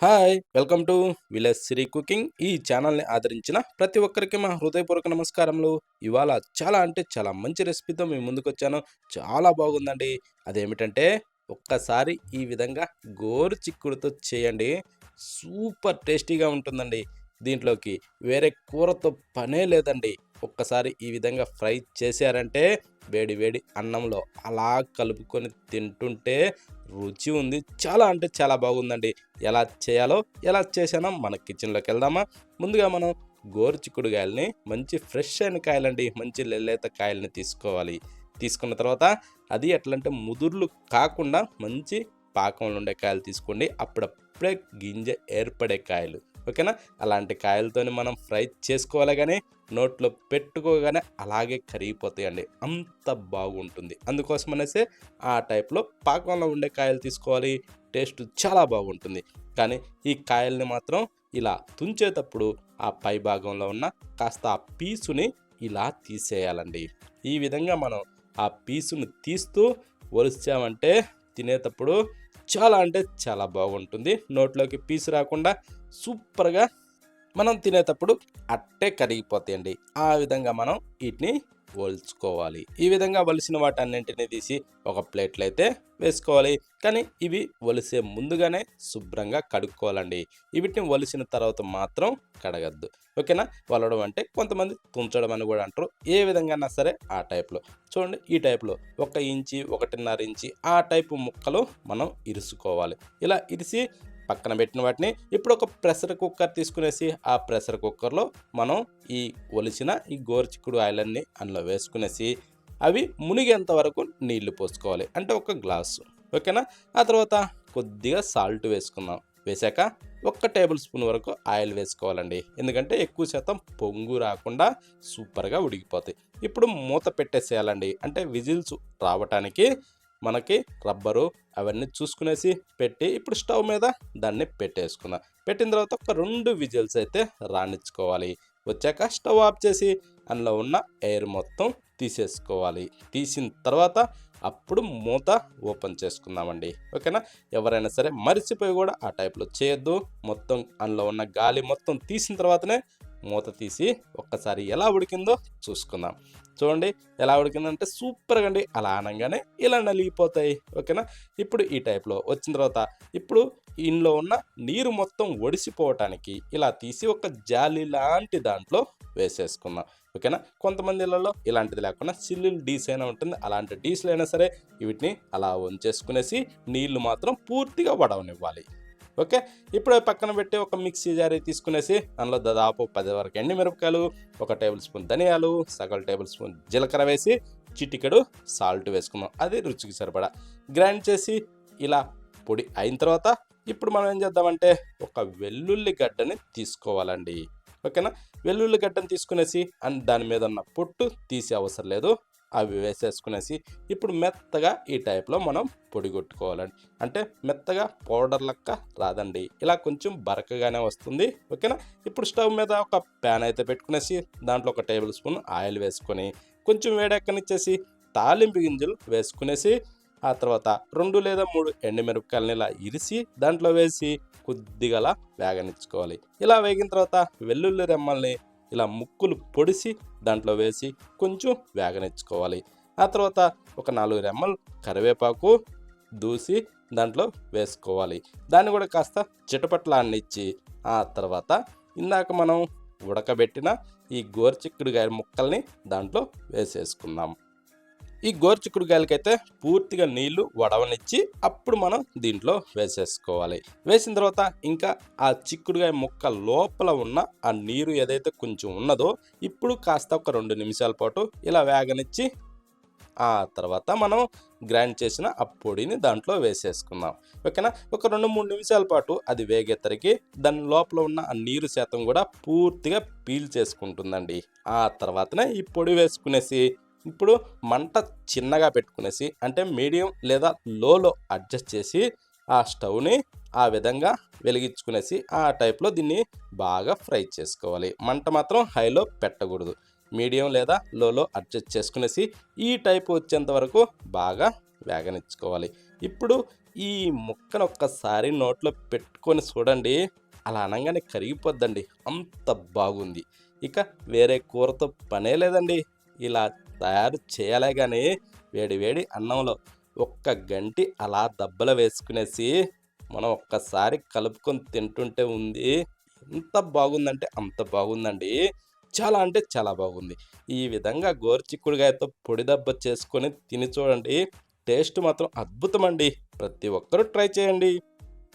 Hi! Welcome to village Siri cooking. ఈ ఛానల్‌ని ఆదరించిన ప్రతి ఒక్కరికి మా హృదయపూర్వక నమస్కారములు. ఇవాళ చాలా అంటే చాలా మంచి రెసిపీతో మీ ముందుకొచ్చాను. చాలా బాగుందండి. అదేమిటంటే ఒక్కసారి ఈ విధంగా గోరు చిక్కుడుతో చేయండి. సూపర్ టేస్టీగా ఉంటుందండి. దీంట్లోకి వేరే కూరతో పనే లేదండి. ఒక్కసారి ఈ విధంగా ఫ్రై చేశారంటే వేడి వేడి అన్నంలో అలా కలుపుకొని తింటుంటే రుచి ఉంది. చాలా అంటే చాలా బాగుందండి. ఎలా చేయాలో, ఎలా చేశానో మన కిచెన్‌లోకి వెళ్దామా? ముందుగా మనం గోరుచిక్కుడుగాయలని మంచి ఫ్రెష్ అయిన కాయలండి. మంచి లేత కాయల్ని తీసుకోవాలి. తీసుకున్న తర్వాత అది ఎట్లంటే ముదుర్లు కాకుండా మంచి పాకంలో ఉండే కాయలు తీసుకోండి. అప్పుడప్పుడే గింజ ఏర్పడే కాయలు. ఓకేనా? అలాంటి కాయలతోని మనం ఫ్రై చేసుకోవాలి గానీ, నోట్లో పెట్టుకోగానే అలాగే కరిగిపోతాయండి. అంత బాగుంటుంది. అందుకోసమనేసే ఆ టైప్‌లో పాకంలో ఉండే కాయలు తీసుకోవాలి. టేస్ట్ చాలా బాగుంటుంది. కానీ ఈ కాయల్ని మాత్రం ఇలా తుంచేటప్పుడు ఆ పై భాగంలో ఉన్న కాస్త ఆ పీసుని ఇలా తీసేయాలండి. ఈ విధంగా మనం ఆ పీసుని తీస్తూ ఒలిచామంటే తినేటప్పుడు చాలా అంటే చాలా బాగుంటుంది. నోట్లోకి పీసు రాకుండా సూపర్‌గా మనం తినేటప్పుడు అట్టే కరిగిపోతాయండి. ఆ విధంగా మనం వీటిని ఒలుచుకోవాలి. ఈ విధంగా ఒలిసిన వాటన్నింటిని తీసి ఒక ప్లేట్‌లో అయితే వేసుకోవాలి. కానీ ఇవి ఒలిసే ముందుగానే శుభ్రంగా కడుక్కోవాలండి. వీటిని ఒలిసిన తర్వాత మాత్రం కడగద్దు. ఓకేనా? ఒలడం అంటే కొంతమంది తుంచడం అని కూడా అంటారు. ఏ విధంగానా సరే ఆ టైప్‌లో. చూడండి ఈ టైప్‌లో 1 ఇంచి, 1.5 ఇంచి ఆ టైపు ముక్కలు మనం ఇరుసుకోవాలి. ఇలా ఇరిసి పక్కన పెట్టిన వాటిని ఇప్పుడు ఒక ప్రెషర్ కుక్కర్ తీసుకునేసి ఆ ప్రెషర్ కుక్కర్లో మనం ఈ ఒలిచిన ఈ గోరుచిక్కుడు ఆయిలన్నీ అందులో వేసుకునేసి అవి మునిగేంత వరకు నీళ్లు పోసుకోవాలి. అంటే ఒక గ్లాసు. ఓకేనా? ఆ తర్వాత కొద్దిగా సాల్ట్ వేసుకుందాం. వేశాక 1 టేబుల్ స్పూన్ వరకు ఆయిల్ వేసుకోవాలండి. ఎందుకంటే ఎక్కువ శాతం పొంగు రాకుండా సూపర్‌గా ఉడికిపోతాయి. ఇప్పుడు మూత పెట్టేసేయాలండి. అంటే విజిల్స్ రావటానికి మనకి రబ్బరు అవన్నీ చూసుకునేసి పెట్టి ఇప్పుడు స్టవ్ మీద దాన్ని పెట్టేసుకుందాం. పెట్టిన తర్వాత ఒక 2 విజిల్స్ అయితే రానిచ్చుకోవాలి. వచ్చాక స్టవ్ ఆఫ్ చేసి అందులో ఉన్న ఎయిర్ మొత్తం తీసేసుకోవాలి. తీసిన తర్వాత అప్పుడు మూత ఓపెన్ చేసుకుందామండి. ఓకేనా? ఎవరైనా సరే మర్చిపోయి కూడా ఆ టైప్‌లో చేయొద్దు. మొత్తం అందులో ఉన్న గాలి మొత్తం తీసిన తర్వాతనే మూత తీసి ఒక్కసారి ఎలా ఉడికిందో చూసుకుందాం. చూడండి ఎలా ఉడికిందంటే సూపర్‌గా అండి. అలా అనంగానే ఇలా నలిగిపోతాయి. ఓకేనా? ఇప్పుడు ఈ టైప్‌లో వచ్చిన తర్వాత ఇప్పుడు ఇందులో ఉన్న నీరు మొత్తం ఒడిసిపోవటానికి ఇలా తీసి ఒక జాలి లాంటి దాంట్లో వేసేసుకుందాం. ఓకేనా? కొంతమంది ఇళ్లలో ఇలాంటిది లేకుండా చిల్లులు డీస్ అయినా ఉంటుంది. అలాంటి డీస్‌లో అయినా సరే వీటిని అలా వంచేసుకునేసి నీళ్లు మాత్రం పూర్తిగా వడవనివ్వాలి. ఓకే. ఇప్పుడు అవి పక్కన పెట్టి ఒక మిక్సీ జార్ తీసుకునేసి అందులో దాదాపు 10 వరకు ఎండుమిరపకాయలు, ఒక టేబుల్ స్పూన్ ధనియాలు, సగం టేబుల్ స్పూన్ జీలకర్ర వేసి చిటికెడు సాల్ట్ వేసుకుందాం. అది రుచికి సరిపడా. గ్రైండ్ చేసి ఇలా పొడి అయిన తర్వాత ఇప్పుడు మనం ఏం చేద్దామంటే ఒక వెల్లుల్లి గడ్డని తీసుకోవాలండి. ఓకేనా? వెల్లుల్లి గడ్డని తీసుకునేసి అండ్ దాని మీద ఉన్న పొట్టు తీసే అవసరం లేదు. అవి వేసేసుకునేసి ఇప్పుడు మెత్తగా ఈ టైప్‌లో మనం పొడి కొట్టుకోవాలండి. అంటే మెత్తగా పౌడర్ లెక్క రాదండి. ఇలా కొంచెం బరకగానే వస్తుంది. ఓకేనా? ఇప్పుడు స్టవ్ మీద ఒక ప్యాన్ అయితే పెట్టుకునేసి దాంట్లో ఒక టేబుల్ స్పూన్ ఆయిల్ వేసుకొని కొంచెం వేడెక్కనిచ్చేసి తాలింపు గింజలు వేసుకునేసి ఆ తర్వాత 2 లేదా 3 ఎండుమిరపకాయలని ఇలా ఇరిసి దాంట్లో వేసి కొద్దిగా అలా వేగనిచ్చుకోవాలి. ఇలా వేగిన తర్వాత వెల్లుల్లి రెమ్మల్ని ఇలా ముక్కులు పొడిసి దాంట్లో వేసి కొంచెం వేగనిచ్చుకోవాలి. ఆ తర్వాత ఒక 4 రెమ్మలు కరివేపాకు దూసి దాంట్లో వేసుకోవాలి. దాన్ని కూడా కాస్త చిటపట్లాడనిచ్చి ఆ తర్వాత ఇందాక మనం ఉడకబెట్టిన ఈ గోరుచిక్కుడుకాయ ముక్కల్ని దాంట్లో వేసేసుకుందాం. ఈ గోరుచిక్కుడుకాయలకైతే పూర్తిగా నీళ్లు వడవనిచ్చి అప్పుడు మనం దీంట్లో వేసేసుకోవాలి. వేసిన తర్వాత ఇంకా ఆ చిక్కుడుకాయ ముక్క లోపల ఉన్న ఆ నీరు ఏదైతే కొంచెం ఉన్నదో ఇప్పుడు కాస్త ఒక 2 నిమిషాల పాటు ఇలా వేగనిచ్చి ఆ తర్వాత మనం గ్రైండ్ చేసిన ఆ పొడిని దాంట్లో వేసేసుకుందాం. ఓకేనా? ఒక 2, 3 నిమిషాల పాటు అది వేగేసరికి దాని లోపల ఉన్న ఆ నీరు శాతం కూడా పూర్తిగా పీల్చేసుకుంటుందండి. ఆ తర్వాతనే ఈ పొడి వేసుకునేసి ఇప్పుడు మంట చిన్నగా పెట్టుకునేసి అంటే మీడియం లేదా లోలో అడ్జస్ట్ చేసి ఆ స్టవ్‌ని ఆ విధంగా వెలిగించుకునేసి ఆ టైప్‌లో దీన్ని బాగా ఫ్రై చేసుకోవాలి. మంట మాత్రం హైలో పెట్టకూడదు. మీడియం లేదా లోలో అడ్జస్ట్ చేసుకునేసి ఈ టైప్ వచ్చేంత వరకు బాగా వేగనిచ్చుకోవాలి. ఇప్పుడు ఈ ముక్కను ఒక్కసారి నోట్లో పెట్టుకొని చూడండి. అలా అనంగానే కరిగిపోద్దండి. అంత బాగుంది. ఇక వేరే కూరతో పనే లేదండి. ఇలా తయారు చేయాలే గానీ వేడి వేడి అన్నంలో ఒక్క గంటి అలా దబ్బల వేసుకునేసి మనం ఒక్కసారి కలుపుకొని తింటుంటే ఉంది. ఎంత బాగుందంటే అంత బాగుందండి. చాలా అంటే చాలా బాగుంది. ఈ విధంగా గోరుచిక్కుడుగాయతో పొడి దెబ్బ చేసుకొని తిని చూడండి. టేస్ట్ మాత్రం అద్భుతమండి. ప్రతి ఒక్కరూ ట్రై చేయండి.